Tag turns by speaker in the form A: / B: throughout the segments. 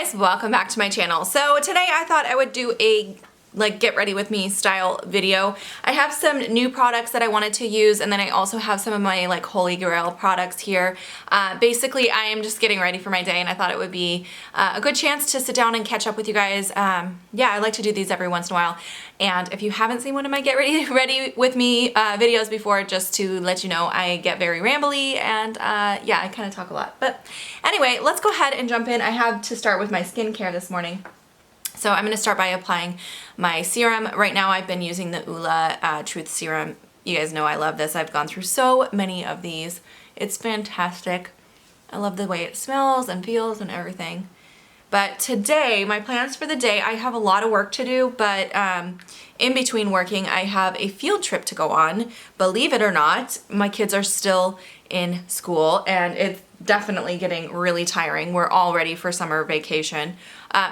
A: guys, welcome back to my channel. So today I thought I would do a get ready with me style video. I have some new products that I wanted to use, and then I also have some of my holy grail products here. Basically I am just getting ready for my day, and I thought it would be a good chance to sit down and catch up with you guys. Yeah, I like to do these every once in a while, and if you haven't seen one of my get ready with me videos before, just to let you know, I get very rambly and yeah, I kind of talk a lot. But anyway, let's go ahead and jump in. I have to start with my skincare this morning. So I'm going to start by applying my serum. Right now I've been using the Ula Truth Serum. You guys know I love this. I've gone through so many of these. It's fantastic. I love the way it smells and feels and everything. But today, my plans for the day, I have a lot of work to do, but in between working, I have a field trip to go on. Believe it or not, my kids are still in school, and it's definitely getting really tiring. We're all ready for summer vacation.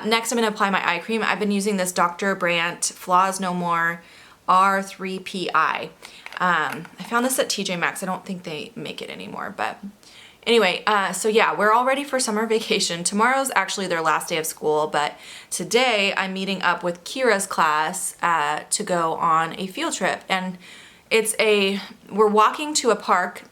A: Next, I'm going to apply my eye cream. I've been using this Dr. Brandt Flaws No More R3PI. I found this at TJ Maxx. I don't think they make it anymore, but anyway, so yeah, we're all ready for summer vacation. Tomorrow's actually their last day of school, but today I'm meeting up with Kira's class to go on a field trip, and we're walking to a park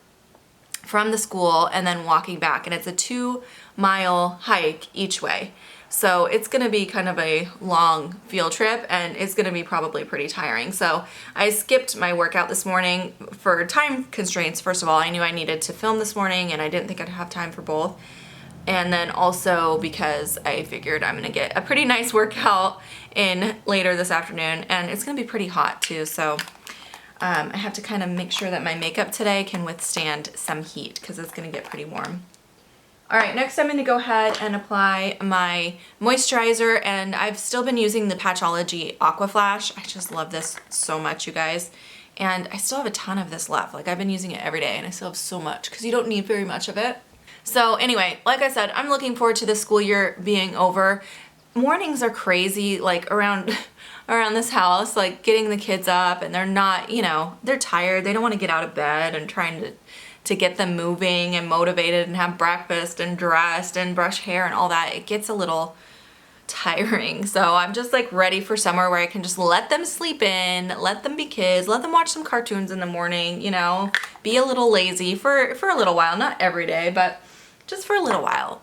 A: from the school and then walking back, and it's a 2-mile hike each way. So it's gonna be kind of a long field trip, and it's gonna be probably pretty tiring. So I skipped my workout this morning for time constraints. First of all, I knew I needed to film this morning, and I didn't think I'd have time for both. And then also because I figured I'm gonna get a pretty nice workout in later this afternoon, and it's gonna be pretty hot too. So I have to kind of make sure that my makeup today can withstand some heat, because it's gonna get pretty warm. All right, next I'm going to go ahead and apply my moisturizer, and I've still been using the Patchology Aqua Flash. I just love this so much, you guys. And I still have a ton of this left. I've been using it every day, and I still have so much, because you don't need very much of it. So anyway, like I said, I'm looking forward to the school year being over. Mornings are crazy, around this house, getting the kids up, and they're not, they're tired. They don't want to get out of bed, and trying to get them moving and motivated and have breakfast and dressed and brush hair and all that. It gets a little tiring. So I'm just ready for summer, where I can just let them sleep in, let them be kids, let them watch some cartoons in the morning, be a little lazy for a little while, not every day, but just for a little while,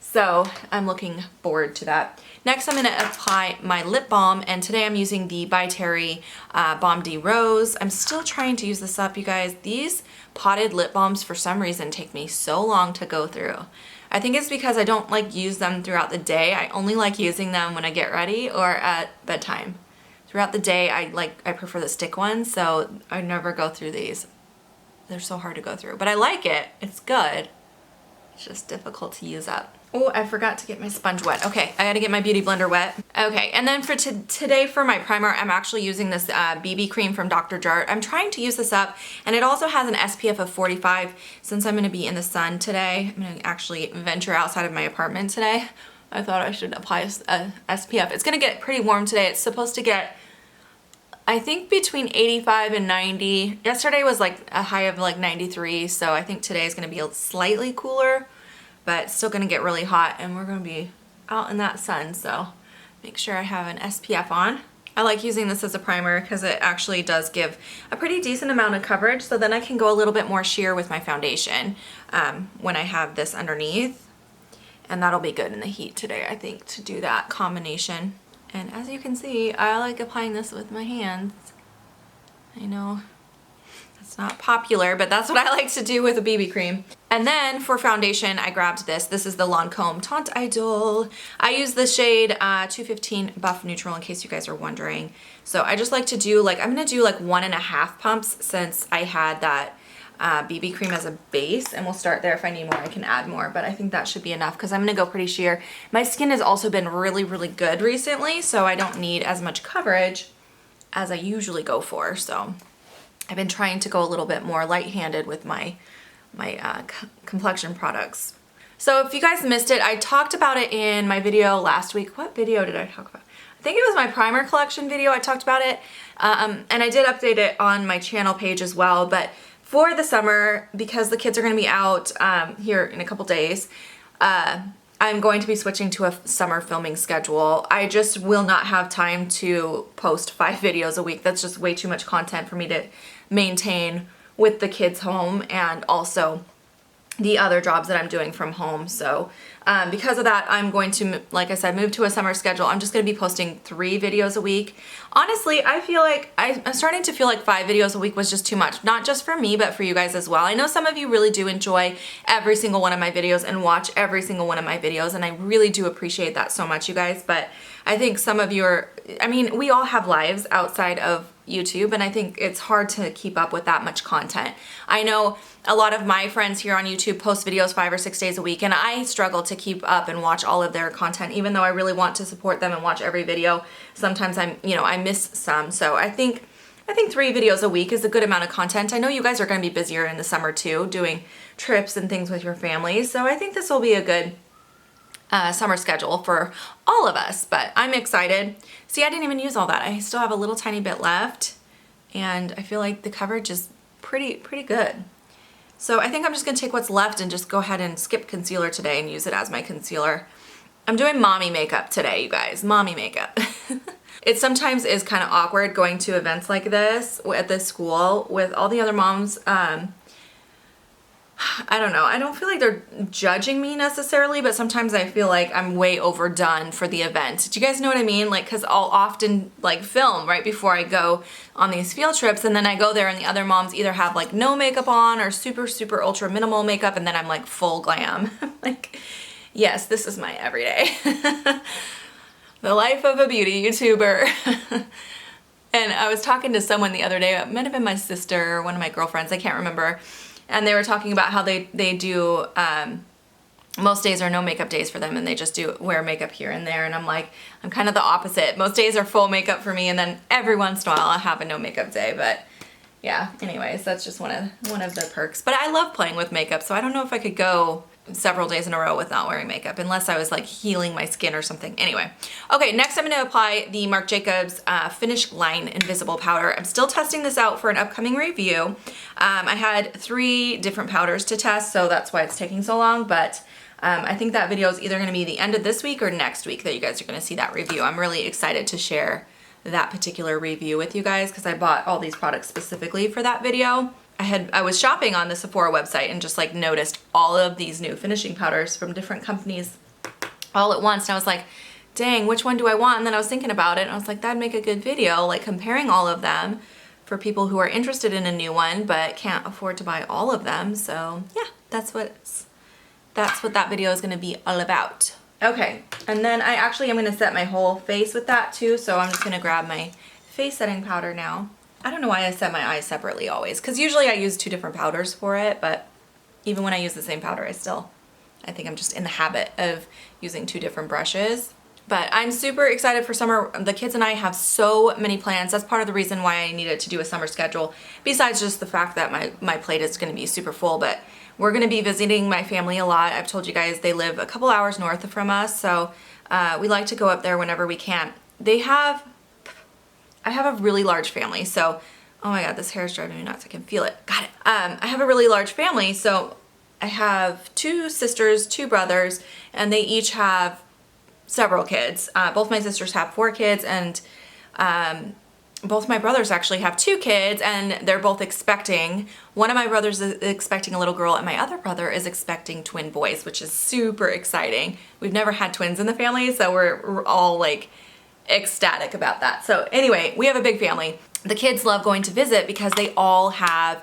A: So I'm looking forward to that. Next, I'm going to apply my lip balm, and today I'm using the By Terry Balm de Rose. I'm still trying to use this up, you guys. These potted lip balms, for some reason, take me so long to go through. I think it's because I don't use them throughout the day. I only like using them when I get ready or at bedtime. Throughout the day, I prefer the stick ones, so I never go through these. They're so hard to go through, but I like it. It's good. It's just difficult to use up. Oh, I forgot to get my sponge wet. Okay, I gotta get my beauty blender wet. Okay, and then for today for my primer, I'm actually using this BB cream from Dr. Jart. I'm trying to use this up, and it also has an SPF of 45. Since I'm gonna be in the sun today, I'm gonna actually venture outside of my apartment today. I thought I should apply a SPF. It's gonna get pretty warm today. It's supposed to get, I think, between 85 and 90. Yesterday was a high of 93, so I think today is gonna be slightly cooler, but still gonna get really hot, and we're gonna be out in that sun, so make sure I have an SPF on. I like using this as a primer because it actually does give a pretty decent amount of coverage, so then I can go a little bit more sheer with my foundation when I have this underneath, and that'll be good in the heat today, I think, to do that combination. And as you can see, I like applying this with my hands. I know it's not popular, but that's what I like to do with a BB cream. And then for foundation, I grabbed this. This is the Lancome Tante Idole. I use the shade 215 Buff Neutral, in case you guys are wondering. So I just like to do I'm gonna do 1.5 pumps, since I had that BB cream as a base, and we'll start there. If I need more, I can add more, but I think that should be enough, because I'm gonna go pretty sheer. My skin has also been really, really good recently, so I don't need as much coverage as I usually go for. So I've been trying to go a little bit more light-handed with my complexion products. So if you guys missed it, I talked about it in my video last week. What video did I talk about? I think it was my primer collection video. I talked about it, and I did update it on my channel page as well. But for the summer, because the kids are going to be out here in a couple days, I'm going to be switching to a summer filming schedule. I just will not have time to post 5 videos a week. That's just way too much content for me to maintain with the kids home and also the other jobs that I'm doing from home. So because of that, I'm going to, like I said, move to a summer schedule. I'm just going to be posting 3 videos a week. Honestly, I feel like I'm starting to feel like 5 videos a week was just too much, not just for me, but for you guys as well. I know some of you really do enjoy every single one of my videos and watch every single one of my videos, and I really do appreciate that so much, you guys. But I think some of you are, I mean, we all have lives outside of YouTube, and I think it's hard to keep up with that much content. I know a lot of my friends here on YouTube post videos 5 or 6 days a week, and I struggle to keep up and watch all of their content, even though I really want to support them and watch every video. Sometimes I miss some. So I think 3 videos a week is a good amount of content. I know you guys are going to be busier in the summer too, doing trips and things with your families. So I think this will be a good summer schedule for all of us, but I'm excited. See, I didn't even use all that. I still have a little tiny bit left, and I feel like the coverage is pretty good. So I think I'm just gonna take what's left and just go ahead and skip concealer today and use it as my concealer. I'm doing mommy makeup today, you guys, mommy makeup. It sometimes is kind of awkward going to events like this at this school with all the other moms. I don't know. I don't feel like they're judging me necessarily, but sometimes I feel like I'm way overdone for the event. Do you guys know what I mean? Like, cause I'll often like film right before I go on these field trips, and then I go there and the other moms either have like no makeup on or super ultra minimal makeup, and then I'm like full glam. Like, yes, this is my everyday. The life of a beauty YouTuber. And I was talking to someone the other day, it might have been my sister or one of my girlfriends, I can't remember. And they were talking about how they do, most days are no makeup days for them, and they just wear makeup here and there. And I'm like, I'm kind of the opposite. Most days are full makeup for me, and then every once in a while I'll have a no makeup day. But yeah, anyways, that's just one of the perks. But I love playing with makeup, so I don't know if I could go several days in a row with not wearing makeup unless I was like healing my skin or something. Anyway, okay, next I'm going to apply the Marc Jacobs Finish Line Invisible Powder. I'm still testing this out for an upcoming review. I had 3 different powders to test, so that's why it's taking so long, but I think that video is either going to be the end of this week or next week that you guys are going to see that review. I'm really excited to share that particular review with you guys because I bought all these products specifically for that video. I was shopping on the Sephora website and just like noticed all of these new finishing powders from different companies all at once, and I was like, dang, which one do I want? And then I was thinking about it, and I was like, that'd make a good video, like comparing all of them for people who are interested in a new one but can't afford to buy all of them. So yeah, that's what that video is going to be all about. Okay, and then I actually am going to set my whole face with that too, so I'm just going to grab my face setting powder now. I don't know why I set my eyes separately always, because usually I use 2 different powders for it, but even when I use the same powder, I think I'm just in the habit of using 2 different brushes. But I'm super excited for summer. The kids and I have so many plans. That's part of the reason why I needed to do a summer schedule, besides just the fact that my plate is going to be super full. But we're going to be visiting my family a lot. I've told you guys they live a couple hours north from us, so we like to go up there whenever we can. I have a really large family, so, oh my god, this hair is driving me nuts, I can feel it. Got it. I have a really large family, so I have 2 sisters, 2 brothers, and they each have several kids. Both my sisters have 4 kids, and both my brothers actually have 2 kids, and they're both expecting. One of my brothers is expecting a little girl, and my other brother is expecting twin boys, which is super exciting. We've never had twins in the family, so we're all like ecstatic about that. So anyway, we have a big family. The kids love going to visit because they all have,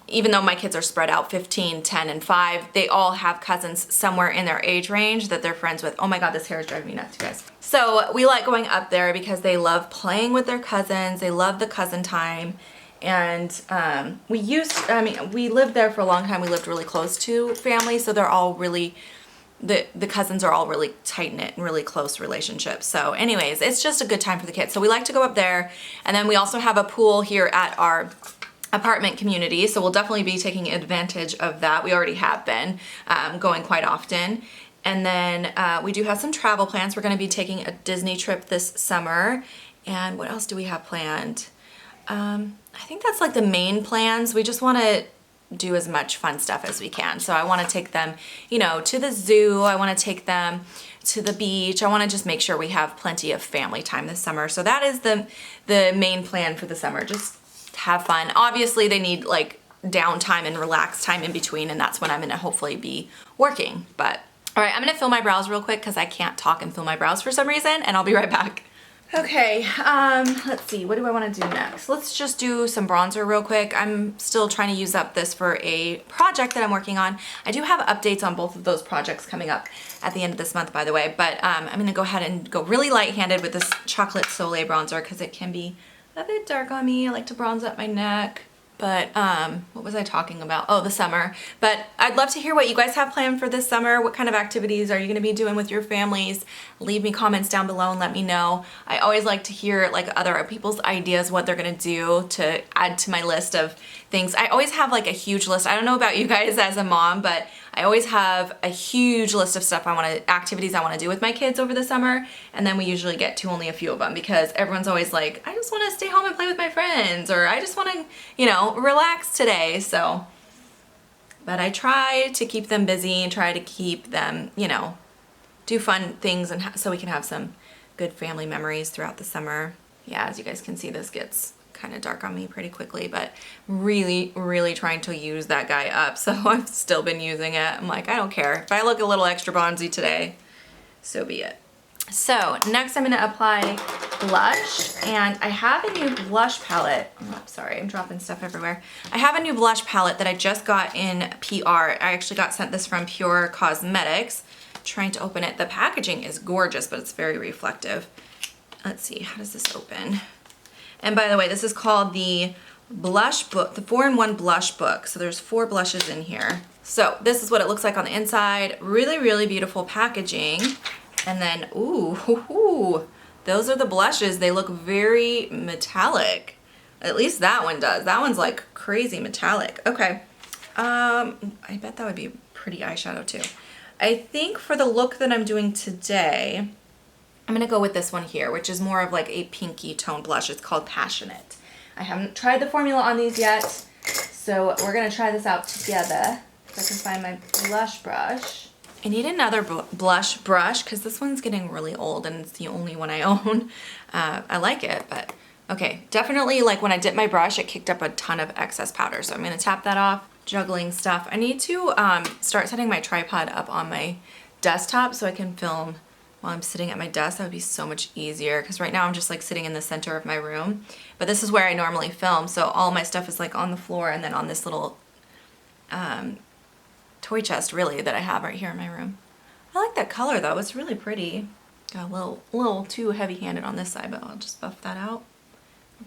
A: even though my kids are spread out 15, 10, and 5, they all have cousins somewhere in their age range that they're friends with. Oh my god, this hair is driving me nuts, you guys. So we like going up there because they love playing with their cousins. They love the cousin time. And we lived there for a long time. We lived really close to family, so they're all really, the cousins are all really tight-knit and really close relationships. So anyways, it's just a good time for the kids. So we like to go up there. And then we also have a pool here at our apartment community, so we'll definitely be taking advantage of that. We already have been going quite often. And then we do have some travel plans. We're going to be taking a Disney trip this summer. And what else do we have planned? I think that's like the main plans. We just want to do as much fun stuff as we can. So I want to take them, you know, to the zoo. I want to take them to the beach. I want to just make sure we have plenty of family time this summer. So that is the main plan for the summer. Just have fun. Obviously they need like downtime and relaxed time in between, and that's when I'm gonna hopefully be working. But all right, I'm gonna fill my brows real quick because I can't talk and fill my brows for some reason, and I'll be right back. Okay, let's see, what do I want to do next? Let's just do some bronzer real quick. I'm still trying to use up this for a project that I'm working on. I do have updates on both of those projects coming up at the end of this month, by the way, but I'm gonna go ahead and go really light-handed with this Chocolate Soleil bronzer because it can be a bit dark on me. I like to bronze up my neck. But what was I talking about? Oh, the summer. But I'd love to hear what you guys have planned for this summer. What kind of activities are you gonna be doing with your families? Leave me comments down below and let me know. I always like to hear like other people's ideas, what they're gonna do to add to my list of things. I always have like a huge list. I don't know about you guys as a mom, but I always have a huge list of stuff activities I wanna do with my kids over the summer, and then we usually get to only a few of them because everyone's always like, I just wanna stay home and play with my friends, or I just wanna, you know, relax today. So, but I try to keep them busy and try to keep them, you know, do fun things and so we can have some good family memories throughout the summer. Yeah, as you guys can see, this gets kind of dark on me pretty quickly, but really trying to use that guy up, so I've still been using it. I'm like, I don't care. If I look a little extra bronzy today, so be it. So next I'm going to apply blush, and I have a new blush palette. Oh, sorry, I'm dropping stuff everywhere. I have a new blush palette that I just got in PR. I actually got sent this from Pure Cosmetics. Trying to open it. The packaging is gorgeous, but it's very reflective. Let's see, how does this open? And by the way, this is called the blush book, the 4-in-1 blush book. So there's 4 blushes in here. So this is what it looks like on the inside. Really beautiful packaging. And then, ooh, those are the blushes. They look very metallic. At least that one does. That one's like crazy metallic. Okay. I bet that would be a pretty eyeshadow too. I think for the look that I'm doing today, I'm gonna go with this one here, which is more of like a pinky tone blush. It's called Passionate. I haven't tried the formula on these yet, so we're gonna try this out together. If I can find my blush brush. I need another blush brush because this one's getting really old and it's the only one I own. I like it, but okay. Definitely like when I dipped my brush, it kicked up a ton of excess powder, so I'm gonna tap that off. Juggling stuff. I need to start setting my tripod up on my desktop so I can film while I'm sitting at my desk. That would be so much easier because right now I'm just like sitting in the center of my room, but this is where I normally film, so all my stuff is like on the floor and then on this little toy chest really that I have right here in my room. I like that color though, it's really pretty. Got a little too heavy-handed on this side, but I'll just buff that out.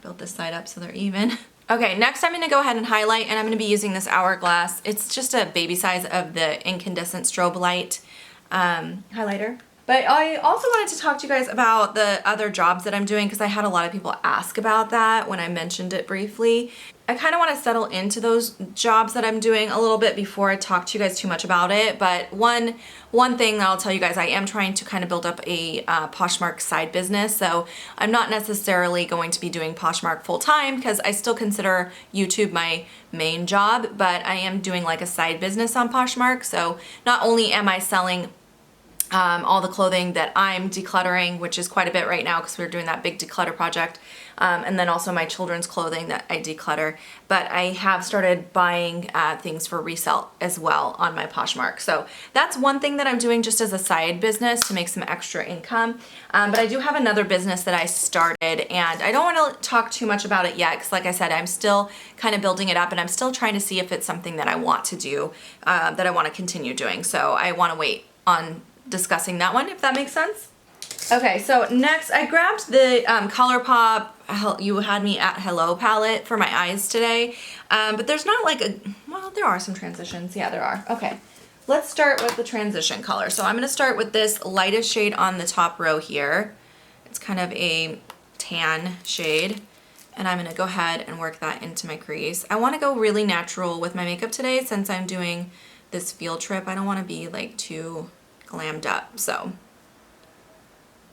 A: Build this side up so they're even. Okay, next I'm gonna go ahead and highlight, and I'm gonna be using this Hourglass. It's just a baby size of the incandescent strobe light highlighter. But I also wanted to talk to you guys about the other jobs that I'm doing because I had a lot of people ask about that when I mentioned it briefly. I kind of want to settle into those jobs that I'm doing a little bit before I talk to you guys too much about it. But one thing that I'll tell you guys, I am trying to kind of build up a Poshmark side business. So I'm not necessarily going to be doing Poshmark full time because I still consider YouTube my main job, but I am doing like a side business on Poshmark. So not only am I selling all the clothing that I'm decluttering, which is quite a bit right now because we're doing that big declutter project, and then also my children's clothing that I declutter, but I have started buying things for resale as well on my Poshmark. So that's one thing that I'm doing just as a side business to make some extra income. But I do have another business that I started, and I don't want to talk too much about it yet because like I said, I'm still kind of building it up and I'm still trying to see if it's something that I want to do, that I want to continue doing. So I want to wait on discussing that one, if that makes sense. Okay, so next I grabbed the ColourPop You Had Me at Hello palette for my eyes today, but there's not like well, there are some transitions. Yeah, there are. Okay, let's start with the transition color. So I'm going to start with this lightest shade on the top row here. It's kind of a tan shade, and I'm going to go ahead and work that into my crease. I want to go really natural with my makeup today since I'm doing this field trip. I don't want to be like too glammed up. So,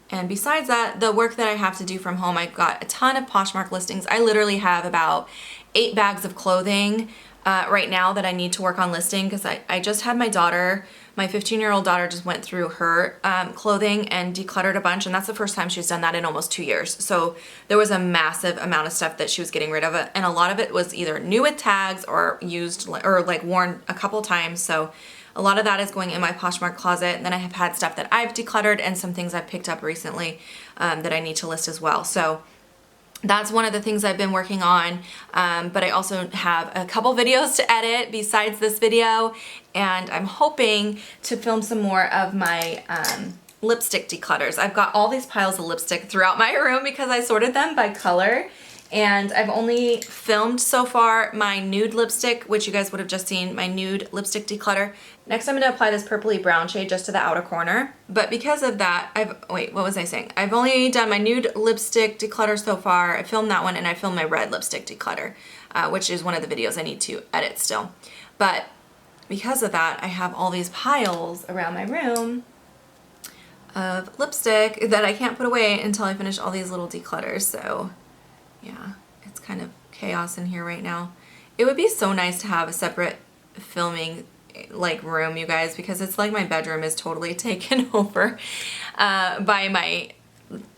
A: and besides that, the work that I have to do from home, I've got a ton of Poshmark listings. I literally have about 8 bags of clothing right now that I need to work on listing, because I just had my daughter, my 15-year-old daughter just went through her clothing and decluttered a bunch, and that's the first time she's done that in almost 2 years. So there was a massive amount of stuff that she was getting rid of, and a lot of it was either new with tags or used or like worn a couple times. So a lot of that is going in my Poshmark closet. And then I have had stuff that I've decluttered and some things I've picked up recently that I need to list as well. So that's one of the things I've been working on, but I also have a couple videos to edit besides this video, and I'm hoping to film some more of my lipstick declutters. I've got all these piles of lipstick throughout my room because I sorted them by color, and I've only filmed so far my nude lipstick, which you guys would have just seen, my nude lipstick declutter. Next, I'm going to apply this purpley brown shade just to the outer corner. But because of that, wait, what was I saying? I've only done my nude lipstick declutter so far. I filmed that one, and I filmed my red lipstick declutter, which is one of the videos I need to edit still. But because of that, I have all these piles around my room of lipstick that I can't put away until I finish all these little declutters. So yeah, it's kind of chaos in here right now. It would be so nice to have a separate filming like room, you guys, because it's like my bedroom is totally taken over by my,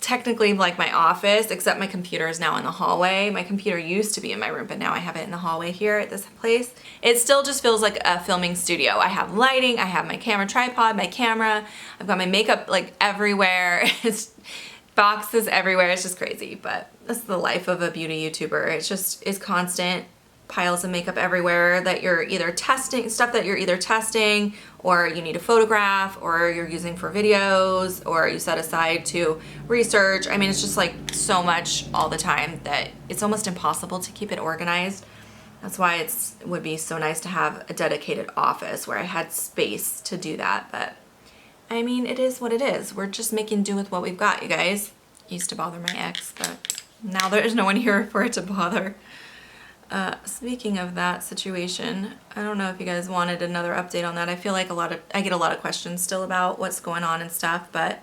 A: technically like my office, except my computer is now in the hallway. My computer used to be in my room, but now I have it in the hallway here at this place. It still just feels like a filming studio. I have lighting, I have my camera tripod, my camera, I've got my makeup like everywhere. It's boxes everywhere. It's just crazy, but that's the life of a beauty YouTuber. It's constant piles of makeup everywhere that you're either testing, stuff that you're either testing or you need to photograph or you're using for videos or you set aside to research. I mean, it's just like so much all the time that it's almost impossible to keep it organized. That's why it would be so nice to have a dedicated office where I had space to do that. But I mean, it is what it is. We're just making do with what we've got, you guys. It used to bother my ex, but now there's no one here for it to bother. Speaking of that situation, I don't know if you guys wanted another update on that. I feel like I get a lot of questions still about what's going on and stuff, but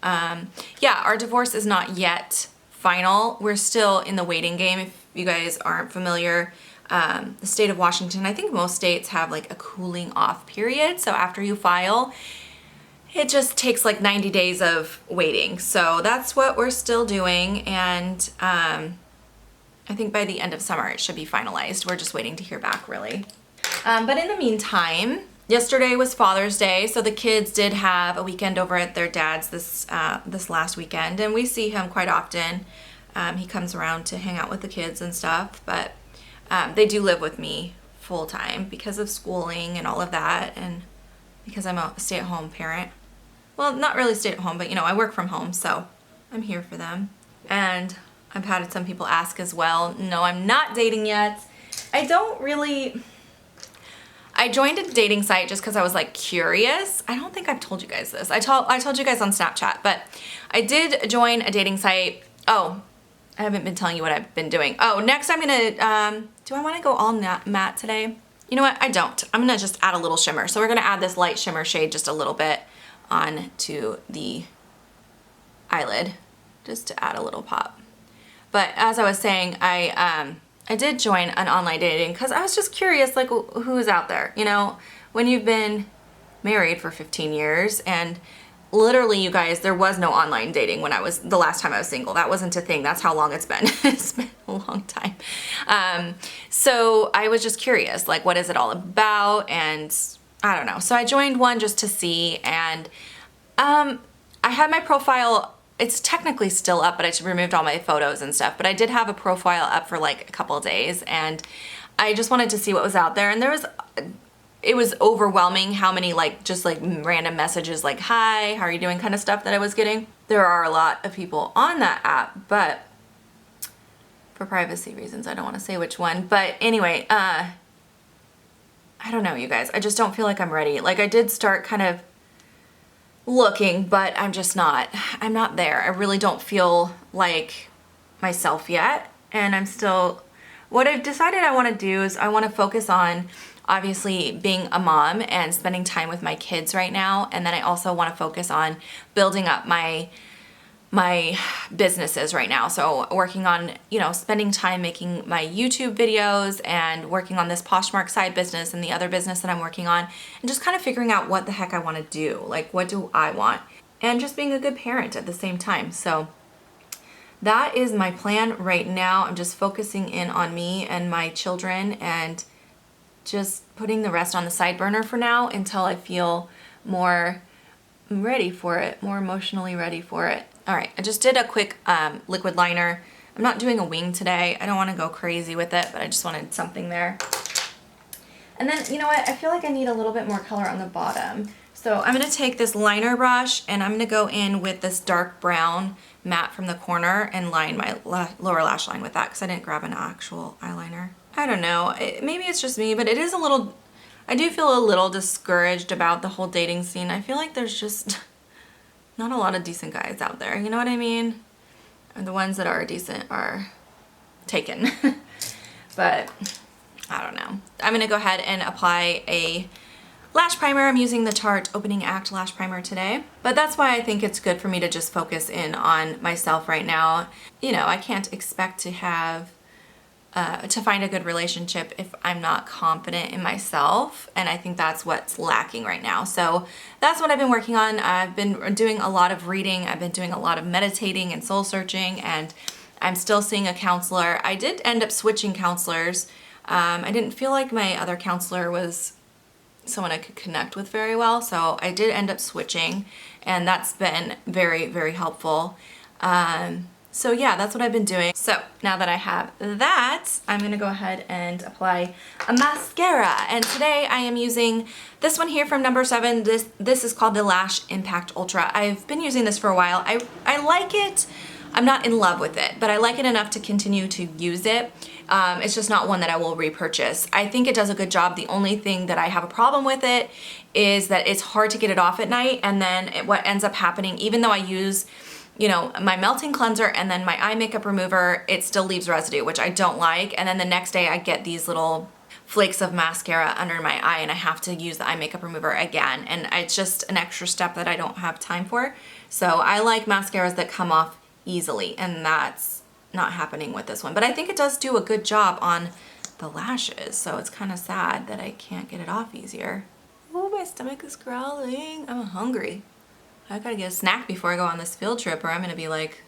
A: yeah, our divorce is not yet final. We're still in the waiting game. If you guys aren't familiar, the state of Washington, I think most states have like a cooling off period. So after you file, it just takes like 90 days of waiting. So that's what we're still doing, and I think by the end of summer it should be finalized. We're just waiting to hear back, really. But in the meantime, yesterday was Father's Day, so the kids did have a weekend over at their dad's this last weekend, and we see him quite often. He comes around to hang out with the kids and stuff, but they do live with me full time because of schooling and all of that, and because I'm a stay-at-home parent. Well, not really stay-at-home, but you know, I work from home, so I'm here for them. And I've had some people ask as well. No, I'm not dating yet. I joined a dating site just because I was like curious. I don't think I've told you guys this. I told you guys on Snapchat, but I did join a dating site. Oh, I haven't been telling you what I've been doing. Oh, next I'm gonna, do I wanna go all matte today? You know what, I don't. I'm gonna just add a little shimmer. So we're gonna add this light shimmer shade just a little bit onto the eyelid, just to add a little pop. But as I was saying, I did join an online dating because I was just curious, like, who's out there? You know, when you've been married for 15 years, and literally, you guys, there was no online dating when the last time I was single. That wasn't a thing. That's how long it's been. It's been a long time. So I was just curious, like, what is it all about? And I don't know. So I joined one just to see, and I had my profile. It's technically still up, but I removed all my photos and stuff. But I did have a profile up for like a couple of days, and I just wanted to see what was out there. And it was overwhelming how many just random messages like, hi, how are you doing kind of stuff that I was getting. There are a lot of people on that app, but for privacy reasons, I don't want to say which one. But anyway, I don't know, you guys. I just don't feel like I'm ready. Like, I did start kind of looking, but I'm not there. I really don't feel like myself yet. And what I've decided I want to do is I want to focus on obviously being a mom and spending time with my kids right now. And then I also want to focus on building up my my businesses right now. So working on, you know, spending time making my YouTube videos and working on this Poshmark side business and the other business that I'm working on, and just kind of figuring out what the heck I want to do. Like, what do I want? And just being a good parent at the same time. So that is my plan right now. I'm just focusing in on me and my children and just putting the rest on the side burner for now until I feel more ready for it, more emotionally ready for it. All right, I just did a quick liquid liner. I'm not doing a wing today. I don't want to go crazy with it, but I just wanted something there. And then, you know what? I feel like I need a little bit more color on the bottom. So I'm going to take this liner brush and I'm going to go in with this dark brown matte from the corner and line my lower lash line with that because I didn't grab an actual eyeliner. I don't know. Maybe it's just me, but it is a little... I do feel a little discouraged about the whole dating scene. I feel like there's just not a lot of decent guys out there. You know what I mean? And the ones that are decent are taken. But I don't know. I'm going to go ahead and apply a lash primer. I'm using the Tarte Opening Act Lash Primer today. But that's why I think it's good for me to just focus in on myself right now. You know, I can't expect to have to find a good relationship if I'm not confident in myself, and I think that's what's lacking right now. So that's what I've been working on. I've been doing a lot of reading, I've been doing a lot of meditating and soul searching, and I'm still seeing a counselor. I did end up switching counselors. I didn't feel like my other counselor was someone I could connect with very well, so I did end up switching, and that's been very, very helpful. So yeah, that's what I've been doing. So now that I have that, I'm gonna go ahead and apply a mascara. And today I am using this one here from No. 7. This is called the Lash Impact Ultra. I've been using this for a while. I like it. I'm not in love with it, but I like it enough to continue to use it. It's just not one that I will repurchase. I think it does a good job. The only thing that I have a problem with it is that it's hard to get it off at night, and then what ends up happening, even though I use, you know, my melting cleanser and then my eye makeup remover, it still leaves residue, which I don't like. And then the next day I get these little flakes of mascara under my eye and I have to use the eye makeup remover again. And it's just an extra step that I don't have time for. So I like mascaras that come off easily, and that's not happening with this one. But I think it does do a good job on the lashes. So it's kind of sad that I can't get it off easier. Oh, my stomach is growling. I'm hungry. I gotta get a snack before I go on this field trip, or I'm gonna be like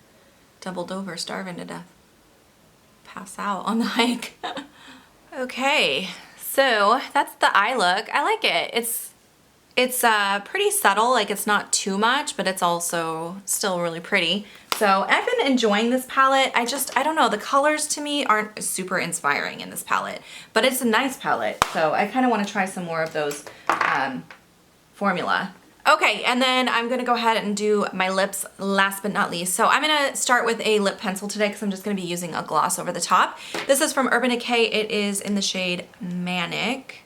A: doubled over, starving to death. Pass out on the hike. Okay, so that's the eye look. I like it. It's pretty subtle, like it's not too much, but it's also still really pretty. So I've been enjoying this palette. I don't know, the colors to me aren't super inspiring in this palette, but it's a nice palette. So I kind of want to try some more of those formula. Okay, and then I'm gonna go ahead and do my lips last but not least. So I'm gonna start with a lip pencil today because I'm just gonna be using a gloss over the top. This is from Urban Decay. It is in the shade Manic.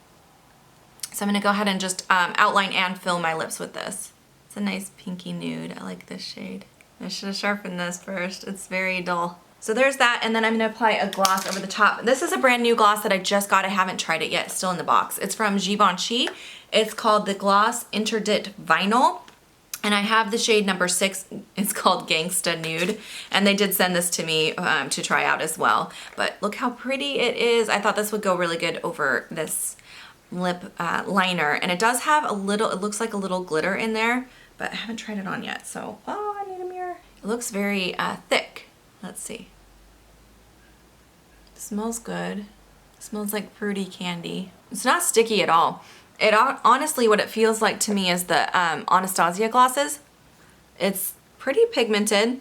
A: So I'm gonna go ahead and just outline and fill my lips with this. It's a nice pinky nude. I like this shade. I should have sharpened this first. It's very dull. So there's that, and then I'm gonna apply a gloss over the top. This is a brand new gloss that I just got. I haven't tried it yet. It's still in the box. It's from Givenchy. It's called the Gloss Interdit Vinyl, and I have the shade number 6. It's called Gangsta Nude, and they did send this to me to try out as well. But look how pretty it is. I thought this would go really good over this lip liner, and it does have a little, it looks like a little glitter in there, but I haven't tried it on yet, so, oh, I need a mirror. It looks very thick. Let's see. It smells good. It smells like fruity candy. It's not sticky at all. It honestly, what it feels like to me is the Anastasia glosses. It's pretty pigmented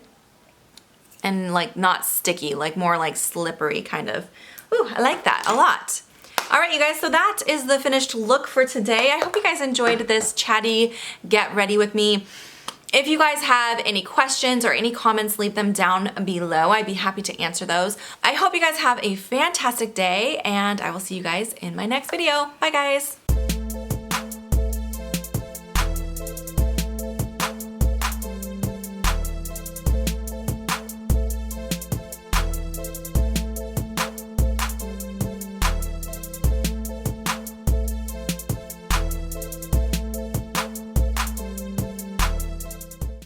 A: and like not sticky, like more like slippery kind of. Ooh, I like that a lot. All right, you guys, so that is the finished look for today. I hope you guys enjoyed this chatty get ready with me. If you guys have any questions or any comments, leave them down below. I'd be happy to answer those. I hope you guys have a fantastic day, and I will see you guys in my next video. Bye, guys.